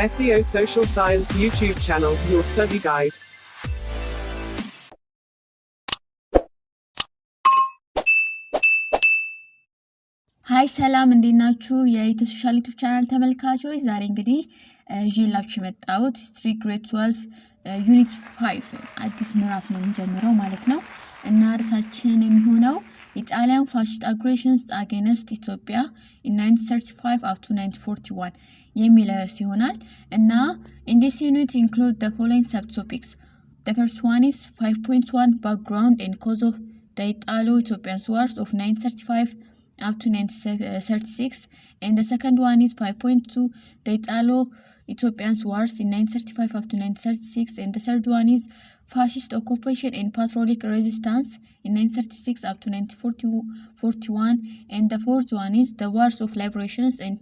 SEO Social Science YouTube channel, your study guide. ሃይ ሰላም እንዴት ናችሁ? የዩቲዩብ ሶሻል ዩቲዩብ ቻናል ተመልካቾች ዛሬ እንግዲህ ይዤላችሁ የመጣሁት ሂስትሪ ግሬድ 12 ዩኒት 5 አዲስ ምዕራፍ ነው የምንጀምረው ማለት ነው። እና ርዕሳችን የሚሆነው Italian fascist aggressions against Ethiopia in 1935 up to 1941 የሚል ርዕስ ይሆናል። እና in this unit include the following subtopics. The first one is 5.1 background and cause of the Italo-Ethiopian wars of 1935 up to 1936, and the second one is 5.2 the Italo-Ethiopian wars in 1935 up to 1936, and the third one is fascist occupation and patriotic resistance in 1936 up to 1941, and the fourth one is the wars of liberations and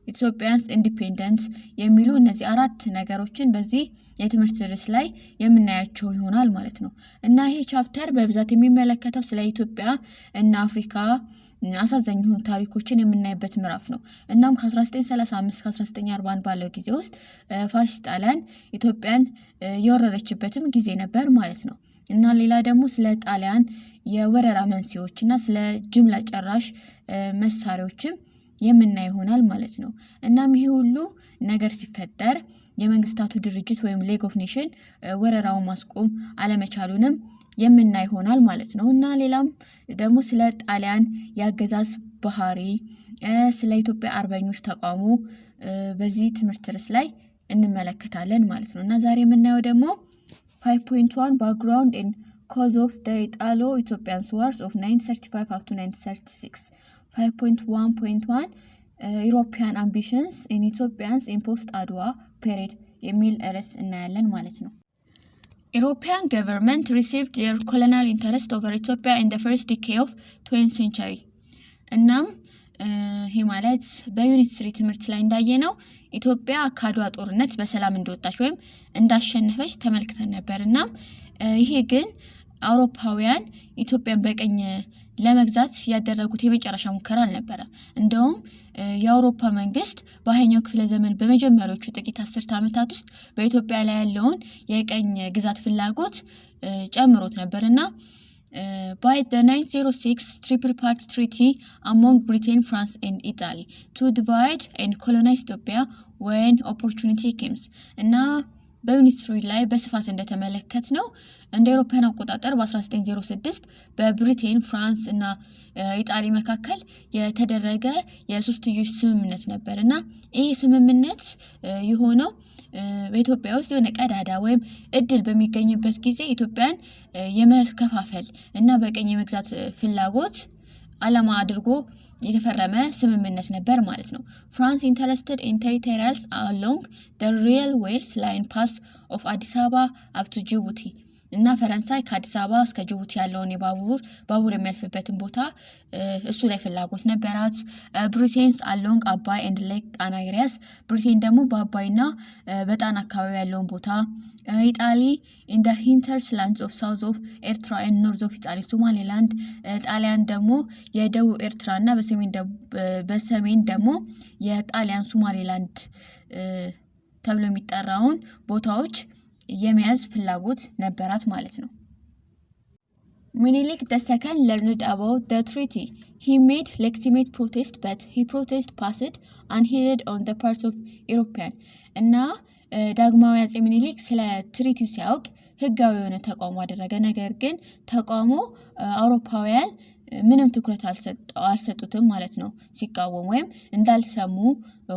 Ethiopia's independence የሚሉ እነዚህ አራት ነገሮችን በዚህ የትምህርት ርዕስ ላይ የምናያቸው ይሆናል ማለት ነው። እና ይሄ ቻፕተር በብዛት የሚመለከተው ስለ ኢትዮጵያ እና አፍሪካ አሳዛኝ የሆኑ ታሪኮችን የምናይበት ምዕራፍ ነው። እናም ከ1935 እስከ 1941 ባለው ጊዜ ውስጥ ፋሽስት ጣሊያን ኢትዮጵያን የወረረችበትም ጊዜ ነበር ማለት ነው። እና ሌላ ደግሞ ስለ ጣሊያን የወረራ መንስኤዎችና ስለ ጅምላ ጨራሽ መሳሪያዎችም የምናይ ይሆናል ማለት ነው። እናም ይሄ ሁሉ ነገር ሲፈጠር የመንግስታቱ ድርጅት ወይም ሌግ ኦፍ ኔሽን ወረራውን ማስቆም አለመቻሉንም የምናይ ይሆናል ማለት ነው። እና ሌላም ደግሞ ስለ ጣሊያን የአገዛዝ ባህሪ፣ ስለ ኢትዮጵያ አርበኞች ተቃውሞ በዚህ ትምህርት ርዕስ ላይ እንመለከታለን ማለት ነው። እና ዛሬ የምናየው ደግሞ 5.1 background and cause of the Italo-Ethiopian wars of 1935 up to 1936 5.1.1 European ambitions in Ethiopians in post-Adwa period የሚል ርዕስ እናያለን ማለት ነው። European government received their colonial interest over Ethiopia in the first decade of 20th century. እናም ይህ ማለት በዩኒት 3 ትምህርት ላይ እንዳየነው ኢትዮጵያ ከአድዋ ጦርነት በሰላም እንደወጣች ወይም እንዳሸነፈች ተመልክተን ነበርና ይሄ ግን አውሮፓውያን ኢትዮጵያን በቀኝ ለመግዛት ያደረጉት የመጨረሻ ሙከራ አልነበረ። እንደውም የአውሮፓ መንግስት በ20ኛው ክፍለ ዘመን በመጀመሪያዎቹ ጥቂት 10 ዓመታት ውስጥ በኢትዮጵያ ላይ ያለውን የቀኝ ግዛት ፍላጎት ጨምሮት ነበርና by the 1906 Triple Party Treaty among Britain, France and Italy to divide and colonize Ethiopia when opportunity comes. እና በዩኒት 3 ላይ በስፋት እንደተመለከት ነው እንደ አውሮፓውያን አቆጣጠር በ1906 በብሪቴን ፍራንስ እና ኢጣሊ መካከል የተደረገ የሶስትዮሽ ስምምነት ነበርና ይሄ ስምምነት የሆነው በኢትዮጵያ ውስጥ የሆነ ቀዳዳ ወይም እድል በሚገኝበት ጊዜ ኢትዮጵያን የመከፋፈል እና በቀኝ የመግዛት ፍላጎት ዓላማ አድርጎ የተፈረመ ስምምነት ነበር ማለት ነው። France interested in territories along the railways line pass of Addis Ababa up to Djibouti. እና ፈረንሳይ ከአዲስ አበባ እስከ ጅቡቲ ያለውን ባቡር የሚያልፍበትን ቦታ እሱ ላይ ፍላጎት ነበራት። ብሪቴንስ አሎንግ አባይ ኤንድ ሌክ ጣና ኤሪያስ፣ ብሪቴን ደግሞ በአባይና በጣና አካባቢ ያለውን ቦታ፣ ኢጣሊ ኢን ዘ ሂንተርላንድስ ኦፍ ሳውዝ ኦፍ ኤርትራ ኤንድ ኖርዝ ኦፍ ኢጣሊ ሶማሌላንድ፣ ጣሊያን ደግሞ የደቡብ ኤርትራና በሰሜን ደግሞ የጣሊያን ሶማሌላንድ ተብሎ የሚጠራውን ቦታዎች የመያዝ ፍላጎት ነበራት ማለት ነው። Menelik II learned about the treaty. He made legitimate protest, but his protest passed unheeded on the part of European. እና ዳግማዊ አፄ ሚኒሊክ ስለ ትሪቲው ሲያውቅ ህጋዊ የሆነ ተቃውሞ አደረገ። ነገር ግን ተቃውሞ አውሮፓውያን ምንም ትኩረት አልሰጡትም ማለት ነው። ሲቃወሙ ወይም እንዳልሰሙ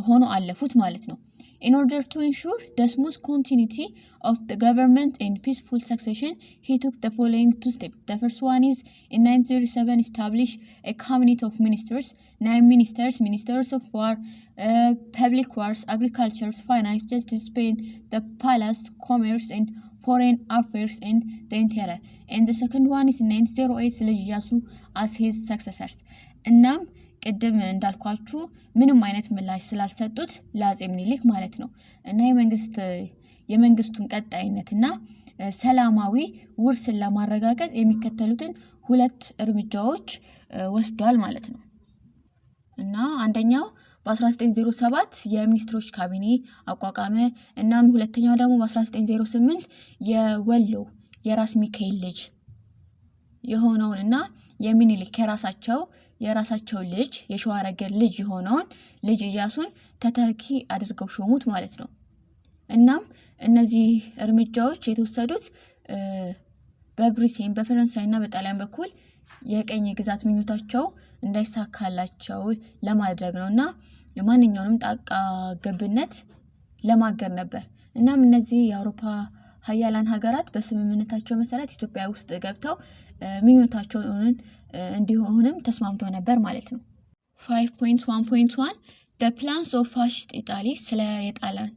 ሆኖ አለፉት ማለት ነው። In order to ensure the smooth continuity of the government and peaceful succession, he took the following 2 steps. The first one is in 1907 established a cabinet of ministers, 9 ministers of war, public works, agriculture, finance, justice, Spain, the palace, commerce and foreign affairs and the interior. And the second one is in 1908 Iyasu as his successors. እናም ቅድም እንዳልኳችሁ ምንም አይነት ምላሽ ስላልሰጡት ለአፄ ምኒልክ ማለት ነው እና የመንግስቱን ቀጣይነትና ሰላማዊ ውርስን ለማረጋገጥ የሚከተሉትን 2 እርምጃዎች ወስዷል ማለት ነው። እና አንደኛው በ1907 የሚኒስትሮች ካቢኔ አቋቋመ። እናም ሁለተኛው ደግሞ በ1908 የወሎ የራስ ሚካኤል ልጅ የሆነውንና የሚኒሊክ የራሳቸው ልጅ የሸዋረገድ ልጅ የሆነውን ልጅ ኢያሱን ተተኪ አድርገው ሾሙት ማለት ነው። እናም እነዚህ እርምጃዎች የተወሰዱት በብሪቴን በፈረንሳይና በጣሊያን በኩል የቀኝ ግዛት ምኞታቸው እንዳይሳካላቸው ለማድረግ ነውና ማንኛውንም ጣልቃ ገብነት ለማገር ነበር። እናም እነዚህ የአውሮፓ ሀያላን ሀገራት በስምምነታቸው መሰረት ኢትዮጵያ ውስጥ ገብተው ምኞታቸውን እንዲሆንም ተስማምተው ነበር ማለት ነው። 5.1.1 The plans of fascist Italy ስለ የጣሊያን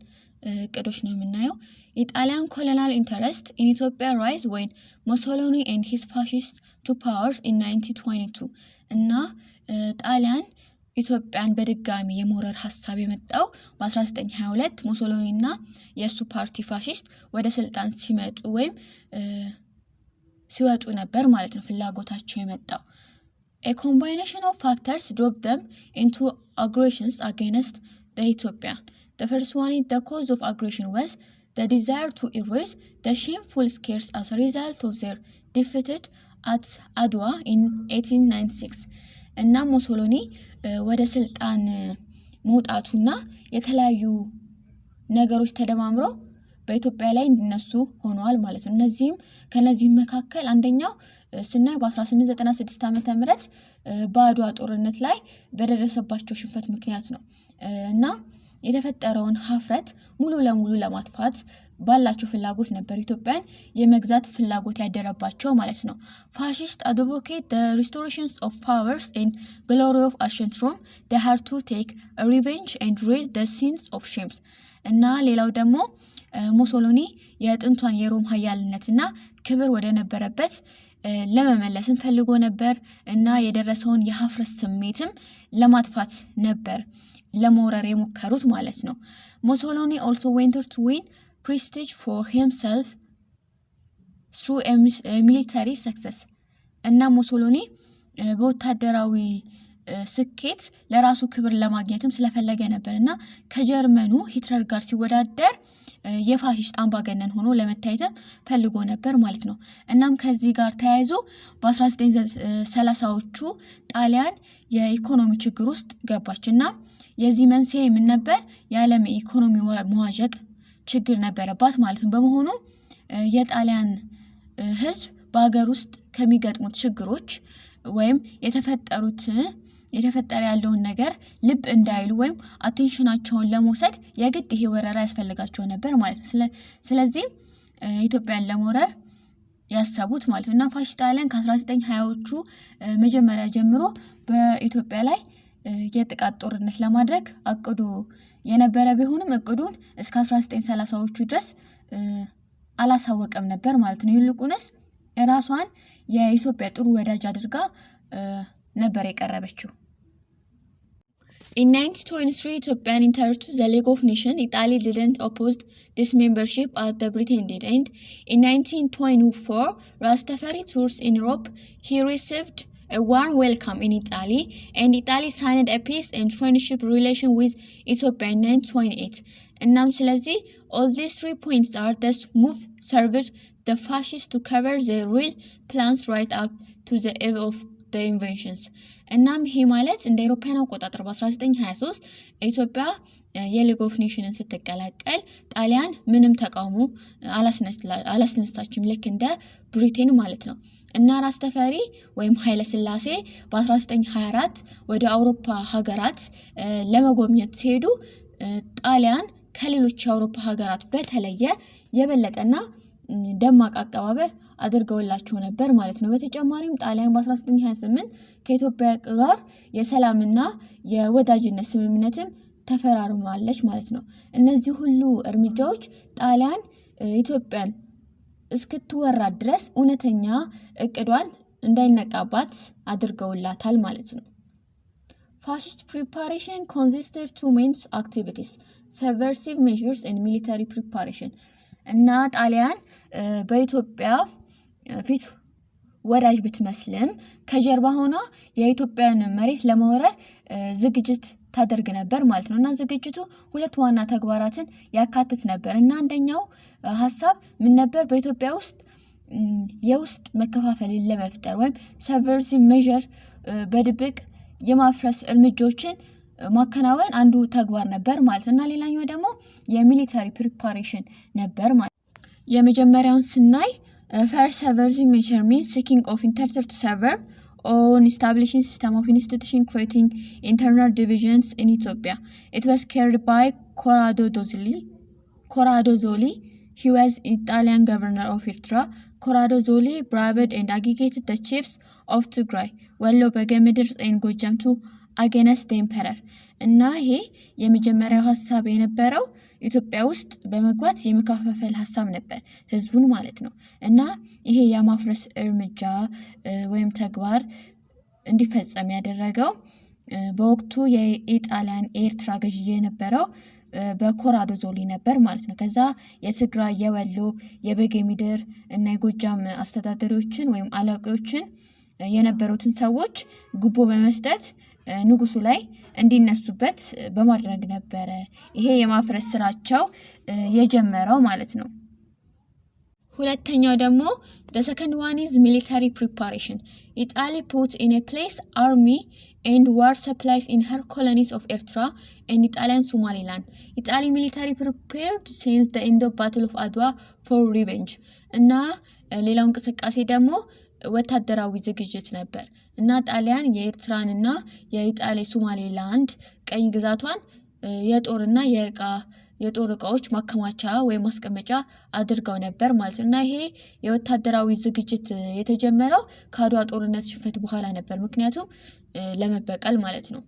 እቅዶች ነው የምናየው። Italian colonial interest in Ethiopia rise when Mussolini and his fascists took powers in 1922 እና ጣሊያን ኢትዮጵያን በድጋሚ የመውረር ሐሳብ የመጣው በ1922 ሙሶሎኒ እና የሱ ፓርቲ ፋሺስት ወደ ስልጣን ሲመጡ ወይም ሲወጡ ነበር ማለት ነው ፍላጎታቸው የመጣው። A combination of factors drove them into aggressions against the Ethiopian. The first one, the cause of aggression was the desire to erase the shameful scars as a result of their defeat at Adwa in 1896. እና ሙሶሎኒ ወደ ስልጣን መውጣቱና የተለያዩ ነገሮች ተደማምረው በኢትዮጵያ ላይ እንዲነሱ ሆነዋል ማለት ነው። ከነዚህም መካከል አንደኛው ስናይ በ1896 ዓመተ ምህረት በአድዋ ጦርነት ላይ በደረሰባቸው ሽንፈት ምክንያት ነው እና የተፈጠረውን ሀፍረት ሙሉ ለሙሉ ለማጥፋት ባላቸው ፍላጎት ነበር ኢትዮጵያን የመግዛት ፍላጎት ያደረባቸው ማለት ነው። ፋሺስት advocate the restorations of powers and glory of ancient Rome. They had to take revenge and raise the sins of shames. እና ሌላው ደግሞ ሙሶሎኒ የጥንቷን የሮም ኃያልነትና ክብር ወደ ነበረበት ለመመለስም ፈልጎ ነበር እና የደረሰውን የሀፍረት ስሜትም ለማጥፋት ነበር ለመውረር የሞከሩት ማለት ነው። ሙሶሎኒ also wanted to win prestige for himself through a military success. እና ሙሶሎኒ በወታደራዊ ስኬት ለራሱ ክብር ለማግኘትም ስለፈለገ ነበርና ከጀርመኑ ሂትለር ጋር ሲወዳደር የፋሺስት አምባገነን ሆኖ ለመታየትም ፈልጎ ነበር ማለት ነው። እናም ከዚህ ጋር ተያይዞ በ1930ዎቹ ጣሊያን የኢኮኖሚ ችግር ውስጥ ገባችና የዚህ መንስኤ ምን ነበር? የዓለም ኢኮኖሚ መዋዠቅ ችግር ነበረባት ማለት ነው። በመሆኑ የጣሊያን ህዝብ በአገር ውስጥ ከሚገጥሙት ችግሮች ወይም የተፈጠረ ያለውን ነገር ልብ እንዳይሉ ወይም አቴንሽናቸውን ለመውሰድ የግድ ይሄ ወረራ ያስፈልጋቸው ነበር ማለት ነው። ስለዚህ ኢትዮጵያን ለመውረር ያሰቡት ማለት ነው እና ፋሺስት ጣሊያን ከ1920ዎቹ መጀመሪያ ጀምሮ በኢትዮጵያ ላይ የጥቃት ጦርነት ለማድረግ አቅዶ የነበረ ቢሆንም እቅዱን እስከ 1930ዎቹ ድረስ አላሳወቀም ነበር ማለት ነው። ይልቁንስ ራሷን የኢትዮጵያ ጥሩ ወዳጅ አድርጋ ነበር የቀረበችው። In 1923, Ethiopian entered the League of Nations. Italy didn't oppose this membership as the Britain did. And in 1924, Rastafari tours in Europe. He received a warm welcome in Italy, and Italy signed a peace and friendship relation with Ethiopia in 1928. እናም ስለዚህ all these 3 points are the move served the fascists to cover the real plans right up to the eve of the inventions. እናም ይሄ ማለት እንደ አውሮፓውያን አቆጣጠር በ1923 ኢትዮጵያ የሊግ ኦፍ ኔሽንን ስትቀላቀል ጣሊያን ምንም ተቃውሞ አላስነሳችም ልክ እንደ ብሪቴን ማለት ነው። እና ራስ ተፈሪ ወይም ኃይለ ሥላሴ በ1924 ወደ አውሮፓ ሀገራት ለመጎብኘት ሲሄዱ ጣሊያን ከሌሎች የአውሮፓ ሀገራት በተለየ የበለጠና ደማቅ አቀባበል አድርገውላቸው ነበር ማለት ነው። በተጨማሪም ጣሊያን በ1928 ከኢትዮጵያ ጋር የሰላምና የወዳጅነት ስምምነትም ተፈራርማለች ማለት ነው። እነዚህ ሁሉ እርምጃዎች ጣሊያን ኢትዮጵያን እስክትወራ ድረስ እውነተኛ እቅዷን እንዳይነቃባት አድርገውላታል ማለት ነው። Fascist preparation consisted two main activities: subversive measures and military preparation. እና ጣሊያን በኢትዮጵያ ፊት ወዳጅ ብትመስልም ከጀርባ ሆና የኢትዮጵያን መሬት ለመውረር ዝግጅት ታደርግ ነበር ማለት ነው። እና ዝግጅቱ ሁለት ዋና ተግባራትን ያካትት ነበር እና አንደኛው ሀሳብ ምን ነበር? በኢትዮጵያ ውስጥ የውስጥ መከፋፈልን ለመፍጠር ወይም ሰብቨርሲቭ ሜዠር በድብቅ የማፍረስ እርምጃዎችን ማከናወን አንዱ ተግባር ነበር ማለት ነው። እና ሌላኛው ደግሞ የሚሊታሪ ፕሪፓሬሽን ነበር ማለት ነው። የመጀመሪያውን ስናይ ፈርስት ሰብቨርሲቭ ሜዠር ሚንስ ሲኪንግ ኦፍ ኢንተርተር ቱ ሰቨር on establishing system of institution creating internal divisions in Ethiopia. It was carried by Corrado Zolli. He was Italian governor of Eritrea. Corrado Zolli bribed and aggregated the chiefs of Tigray, Wallo, Begemidr and Gojam to against the emperor. እና ይሄ የመጀመሪያው ሐሳብ የነበረው ኢትዮጵያ ውስጥ በመግባት የመከፋፈል ሐሳብ ነበር ህዝቡን ማለት ነው። እና ይሄ የማፍረስ እርምጃ ወይም ተግባር እንዲፈጸም ያደረገው በወቅቱ የኢጣሊያን ኤርትራ ገዢ የነበረው በኮራዶ ዞሊ ነበር ማለት ነው። ከዛ የትግራይ የወሎ የበጌምድር እና የጎጃም አስተዳዳሪዎችን ወይም አለቆችን የነበሩትን ሰዎች ጉቦ በመስጠት ንጉሱ ላይ እንዲነሱበት በማድረግ ነበረ ይሄ የማፍረስ ስራቸው የጀመረው ማለት ነው። ሁለተኛው ደግሞ the second one is military preparation. Italy put in a place army and war supplies in her colonies of Eritrea and Italian Somaliland. Italy military prepared since the end of Battle of Adwa for revenge. እና ሌላው እንቅስቃሴ ደግሞ ወታደራዊ ዝግጅት ነበር እና ጣሊያን የኤርትራንና የኢጣሊ ሶማሌላንድ ቀኝ ግዛቷን የጦርና የጦር ዕቃዎች ማከማቻ ወይም ማስቀመጫ አድርገው ነበር ማለት ነው። እና ይሄ የወታደራዊ ዝግጅት የተጀመረው ከአድዋ ጦርነት ሽንፈት በኋላ ነበር፣ ምክንያቱም ለመበቀል ማለት ነው።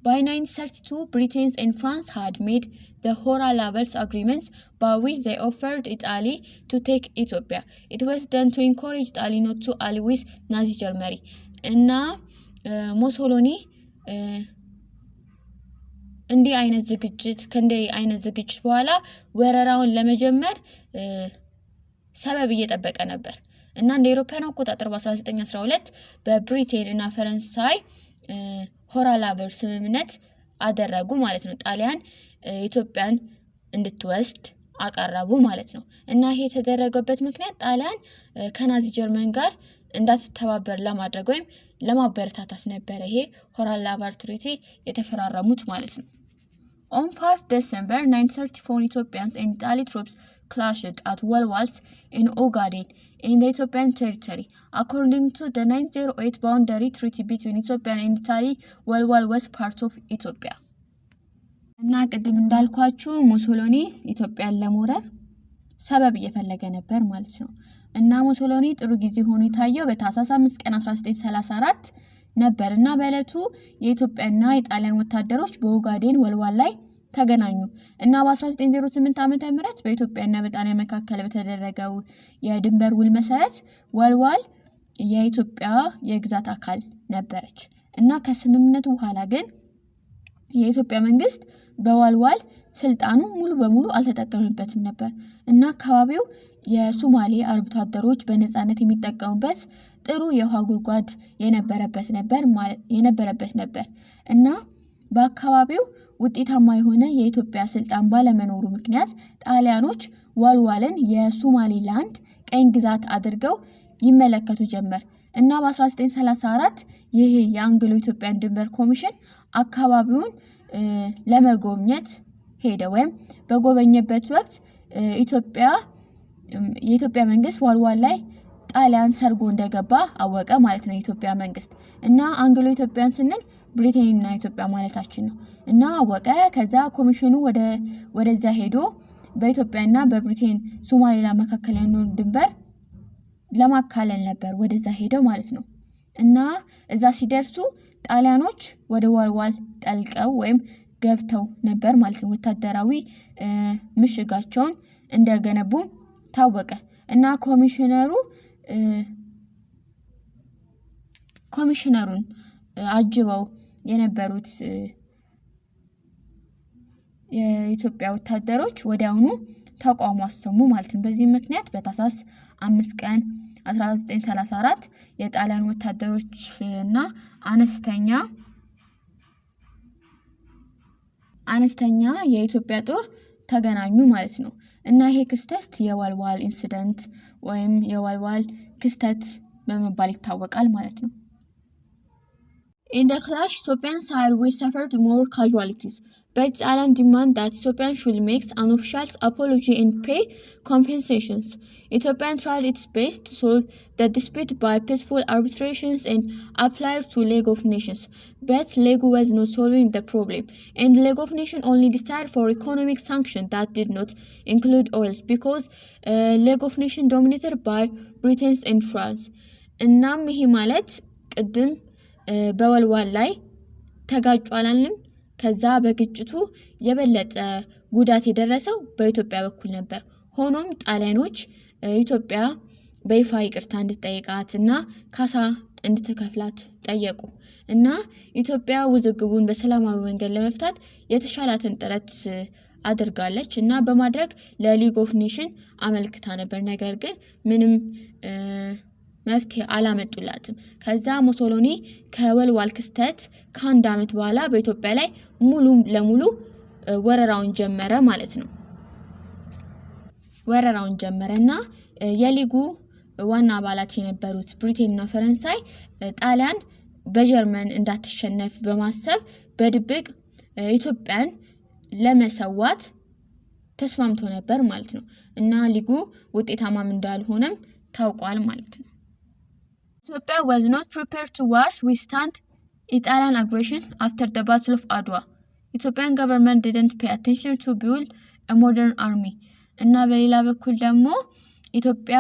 By 1932, Britain and France had made the Hora-Lavels agreements by which they offered Italy to take Ethiopia. It was done to encourage Italy not to ally with Nazi Germany. እና ሞሶሎኒ እንዲህ አይነት ዝግጅት በኋላ ወረራውን ለመጀመር ሰበብ እየጠበቀ ነበር እና እንደ አውሮፓውያን አቆጣጠር በ1912 በብሪቴን እና ፈረንሳይ ሆራ-ላቨል ስምምነት አደረጉ ማለት ነው። ጣሊያን ኢትዮጵያን እንድትወስድ አቀረቡ ማለት ነው። እና ይሄ የተደረገበት ምክንያት ጣሊያን ከናዚ ጀርመን ጋር እንዳትተባበር ለማድረግ ወይም ለማበረታታት ነበር ይሄ ሆራ-ላቨል ትሪቲ የተፈራረሙት ማለት ነው። On 5 December 1934, Ethiopians and Italian troops clashed at Walwals in Ogaden in the Ethiopian territory. According to the 1908 boundary treaty between Ethiopia and Italy, Walwal was part of Ethiopia. እና ቅድም እንዳልኳችሁ ሞሶሎኒ ኢትዮጵያን ለመውረር ሰበብ እየፈለገ ነበር ማለት ነው። እና ሞሶሎኒ ጥሩ ጊዜ ሆኖ የታየው በታህሳስ 5 ቀን 1934 ነበር እና በእለቱ የኢትዮጵያና የጣሊያን ወታደሮች በኦጋዴን ወልዋል ላይ ተገናኙ እና በ1908 ዓመተ ምህረት በኢትዮጵያና በጣሊያን መካከል በተደረገው የድንበር ውል መሰረት ወልዋል የኢትዮጵያ የግዛት አካል ነበረች እና ከስምምነቱ በኋላ ግን የኢትዮጵያ መንግስት በወልዋል ስልጣኑ ሙሉ በሙሉ አልተጠቀመበትም ነበር እና አካባቢው የሶማሌ አርብቶ አደሮች በነፃነት የሚጠቀሙበት ጥሩ የውሃ ጉድጓድ የነበረበት ነበር እና በአካባቢው ውጤታማ የሆነ የኢትዮጵያ ስልጣን ባለመኖሩ ምክንያት ጣሊያኖች ወልዋልን የሶማሌላንድ ቀኝ ግዛት አድርገው ይመለከቱ ጀመር እና በ1934 ይሄ የአንግሎ ኢትዮጵያን ድንበር ኮሚሽን አካባቢውን ለመጎብኘት ሄደ ወይም በጎበኘበት ወቅት የኢትዮጵያ መንግስት ወልዋል ላይ ጣሊያን ሰርጎ እንደገባ አወቀ ማለት ነው የኢትዮጵያ መንግስት እና አንግሎ ኢትዮጵያን ስንል ብሪቴንና ኢትዮጵያ ማለታችን ነው እና አወቀ። ከዛ ኮሚሽኑ ወደዛ ሄዶ በኢትዮጵያና በብሪቴን ሶማሌላንድ መካከል ያለውን ድንበር ለማካለል ነበር ወደዛ ሄደው ማለት ነው እና እዛ ሲደርሱ ጣሊያኖች ወደ ወልዋል ጠልቀው ወይም ገብተው ነበር ማለት ነው። ወታደራዊ ምሽጋቸውን እንደገነቡ ታወቀ እና ኮሚሽነሩን አጅበው የነበሩት የኢትዮጵያ ወታደሮች ወዲያውኑ ተቃውሞ አሰሙ ማለት ነው። በዚህ ምክንያት በታህሳስ 5 ቀን 1934 የጣሊያን ወታደሮች እና አነስተኛ አነስተኛ የኢትዮጵያ ጦር ተገናኙ ማለት ነው። እና ይሄ ክስተት የወልዋል ኢንሲደንት ወይም የወልዋል ክስተት በመባል ይታወቃል ማለት ነው። In the clash, Ethiopian side we suffered more casualties, but ጣሊያን demand that Ethiopian should make an official apology and pay compensations. Ethiopian tried its best to solve the dispute by peaceful arbitrations and applied to League of Nations, but League was not solving the problem, and League of Nations only decided for economic sanctions that did not include oil because League of Nations dominated by Britain and France. እናም ይሄ ማለት ቅድም በወልዋል ላይ ተጋጩ አላልንም? ከዛ በግጭቱ የበለጠ ጉዳት የደረሰው በኢትዮጵያ በኩል ነበር። ሆኖም ጣሊያኖች ኢትዮጵያ በይፋ ይቅርታ እንድትጠይቃት እና ካሳ እንድትከፍላት ጠየቁ እና ኢትዮጵያ ውዝግቡን በሰላማዊ መንገድ ለመፍታት የተሻላትን ጥረት አድርጋለች እና በማድረግ ለሊግ ኦፍ ኔሽን አመልክታ ነበር። ነገር ግን ምንም መፍትሄ አላመጡላትም። ከዛ ሞሶሎኒ ከወልዋል ክስተት ከአንድ ዓመት በኋላ በኢትዮጵያ ላይ ሙሉ ለሙሉ ወረራውን ጀመረ ማለት ነው። ወረራውን ጀመረና የሊጉ ዋና አባላት የነበሩት ብሪቴንና ፈረንሳይ ጣሊያን በጀርመን እንዳትሸነፍ በማሰብ በድብቅ ኢትዮጵያን ለመሰዋት ተስማምቶ ነበር ማለት ነው እና ሊጉ ውጤታማም እንዳልሆነም ታውቋል ማለት ነው። Ethiopia was not prepared to withstand Italian aggression after the Battle of Adwa. Ethiopian government didn't pay attention to build a modern army. እና በሌላ በኩል ደግሞ ኢትዮጵያ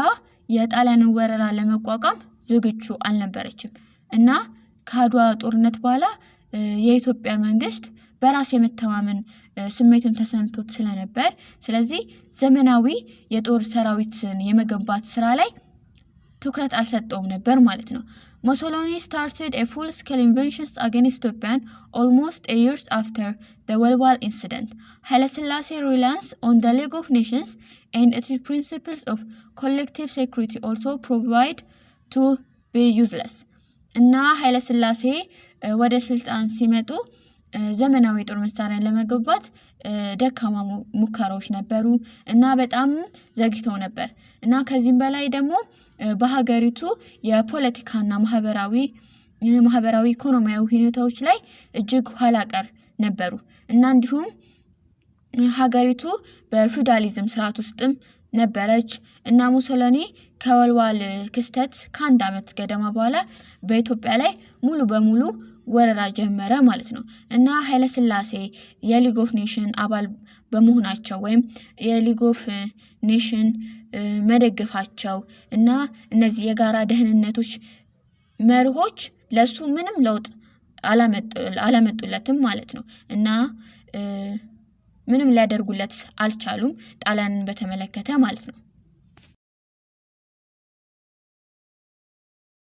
የጣሊያንን ወረራ ለመቋቋም ዝግጁ አልነበረችም እና ከአድዋ ጦርነት በኋላ የኢትዮጵያ መንግስት በራስ የመተማመን ስሜቱን ተሰምቶት ስለነበር ስለዚህ ዘመናዊ የጦር ሰራዊትን የመገንባት ስራ ላይ ትኩረት አልሰጠውም ነበር ማለት ነው። Mussolini started a full-scale invasion against Ethiopia almost a year after the Walwal incident. Haile Selassie reliance on the League of Nations and its principles of collective security also proved to be useless. እና ኃይለ ሥላሴ ወደ ስልጣን ሲመጡ ዘመናዊ ጦር መሳሪያን ለመገንባት ደካማ ሙከራዎች ነበሩ እና በጣም ዘግይተው ነበር እና ከዚህም በላይ ደግሞ በሀገሪቱ የፖለቲካና ማህበራዊ ኢኮኖሚያዊ ሁኔታዎች ላይ እጅግ ኋላ ቀር ነበሩ እና እንዲሁም ሀገሪቱ በፊውዳሊዝም ስርዓት ውስጥም ነበረች እና ሙሶሎኒ ከወልዋል ክስተት ከአንድ ዓመት ገደማ በኋላ በኢትዮጵያ ላይ ሙሉ በሙሉ ወረራ ጀመረ ማለት ነው እና ኃይለ ሥላሴ የሊግ ኦፍ ኔሽን አባል በመሆናቸው ወይም የሊግ ኦፍ ኔሽን መደገፋቸው እና እነዚህ የጋራ ደህንነቶች መርሆች ለሱ ምንም ለውጥ አላመጡለትም ማለት ነው እና ምንም ሊያደርጉለት አልቻሉም ጣሊያንን በተመለከተ ማለት ነው።